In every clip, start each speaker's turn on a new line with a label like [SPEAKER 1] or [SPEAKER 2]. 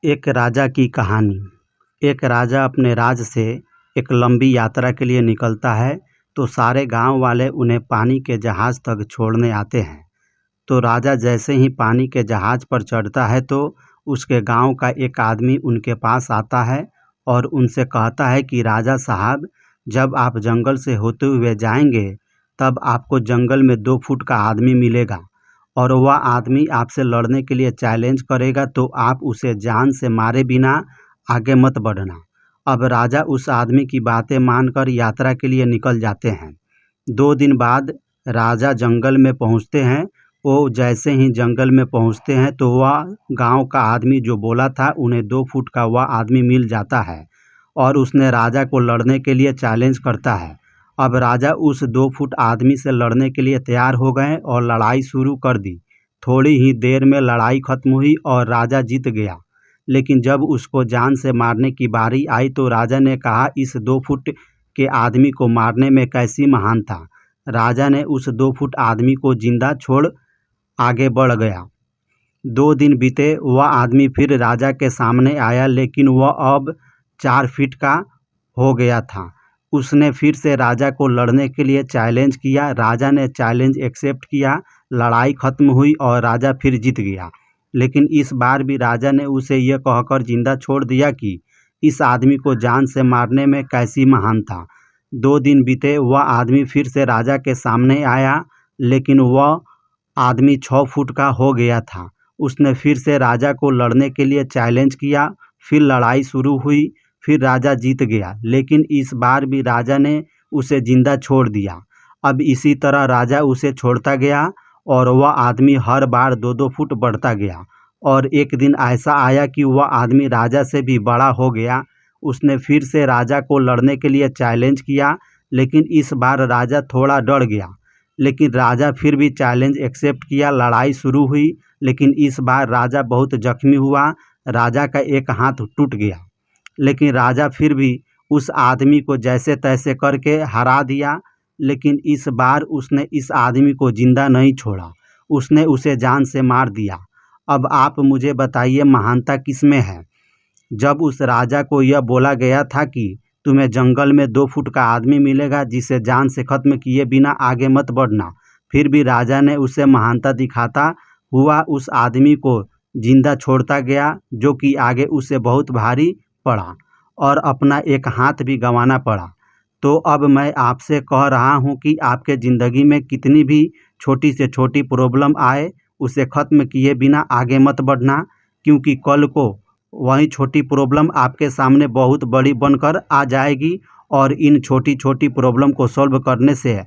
[SPEAKER 1] एक राजा की कहानी। एक राजा अपने राज्य से एक लंबी यात्रा के लिए निकलता है तो सारे गांव वाले उन्हें पानी के जहाज़ तक छोड़ने आते हैं। तो राजा जैसे ही पानी के जहाज़ पर चढ़ता है तो उसके गांव का एक आदमी उनके पास आता है और उनसे कहता है कि राजा साहब, जब आप जंगल से होते हुए जाएंगे तब आपको जंगल में 2 फुट का आदमी मिलेगा और वह आदमी आपसे लड़ने के लिए चैलेंज करेगा, तो आप उसे जान से मारे बिना आगे मत बढ़ना। अब राजा उस आदमी की बातें मानकर यात्रा के लिए निकल जाते हैं। 2 दिन बाद राजा जंगल में पहुंचते हैं। वो जैसे ही जंगल में पहुंचते हैं तो वह गांव का आदमी जो बोला था उन्हें 2 फुट का वह आदमी मिल जाता है और उसने राजा को लड़ने के लिए चैलेंज करता है। अब राजा उस 2 फुट आदमी से लड़ने के लिए तैयार हो गए और लड़ाई शुरू कर दी। थोड़ी ही देर में लड़ाई खत्म हुई और राजा जीत गया। लेकिन जब उसको जान से मारने की बारी आई तो राजा ने कहा, इस 2 फुट के आदमी को मारने में कैसी महान था। राजा ने उस 2 फुट आदमी को जिंदा छोड़ आगे बढ़ गया। 2 दिन बीते, वह आदमी फिर राजा के सामने आया, लेकिन वह अब 4 फीट का हो गया था। उसने फिर से राजा को लड़ने के लिए चैलेंज किया। राजा ने चैलेंज एक्सेप्ट किया। लड़ाई खत्म हुई और राजा फिर जीत गया। लेकिन इस बार भी राजा ने उसे यह कहकर जिंदा छोड़ दिया कि इस आदमी को जान से मारने में कैसी महान था। 2 दिन बीते, वह आदमी फिर से राजा के सामने आया, लेकिन वह आदमी 6 फुट का हो गया था। उसने फिर से राजा को लड़ने के लिए चैलेंज किया। फिर लड़ाई शुरू हुई। फिर राजा जीत गया, लेकिन इस बार भी राजा ने उसे जिंदा छोड़ दिया। अब इसी तरह राजा उसे छोड़ता गया और वह आदमी हर बार 2-2 फुट बढ़ता गया। और एक दिन ऐसा आया कि वह आदमी राजा से भी बड़ा हो गया। उसने फिर से राजा को लड़ने के लिए चैलेंज किया, लेकिन इस बार राजा थोड़ा डर गया। लेकिन राजा फिर भी चैलेंज एक्सेप्ट किया। लड़ाई शुरू हुई, लेकिन इस बार राजा बहुत जख्मी हुआ। राजा का एक हाथ टूट गया, लेकिन राजा फिर भी उस आदमी को जैसे तैसे करके हरा दिया। लेकिन इस बार उसने इस आदमी को जिंदा नहीं छोड़ा, उसने उसे जान से मार दिया। अब आप मुझे बताइए, महानता किसमें है। जब उस राजा को यह बोला गया था कि तुम्हें जंगल में 2 फुट का आदमी मिलेगा जिसे जान से खत्म किए बिना आगे मत बढ़ना, फिर भी राजा ने उसे महानता दिखाता हुआ उस आदमी को जिंदा छोड़ता गया, जो कि आगे उसे बहुत भारी पड़ा और अपना एक हाथ भी गंवाना पड़ा। तो अब मैं आपसे कह रहा हूं कि आपके ज़िंदगी में कितनी भी छोटी से छोटी प्रॉब्लम आए, उसे ख़त्म किए बिना आगे मत बढ़ना, क्योंकि कल को वही छोटी प्रॉब्लम आपके सामने बहुत बड़ी बनकर आ जाएगी। और इन छोटी छोटी प्रॉब्लम को सॉल्व करने से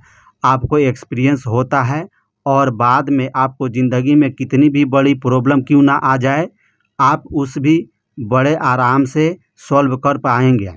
[SPEAKER 1] आपको एक्सपीरियंस होता है और बाद में आपको ज़िंदगी में कितनी भी बड़ी प्रॉब्लम क्यों ना आ जाए, आप उस भी बड़े आराम से सॉल्व कर पाएंगे।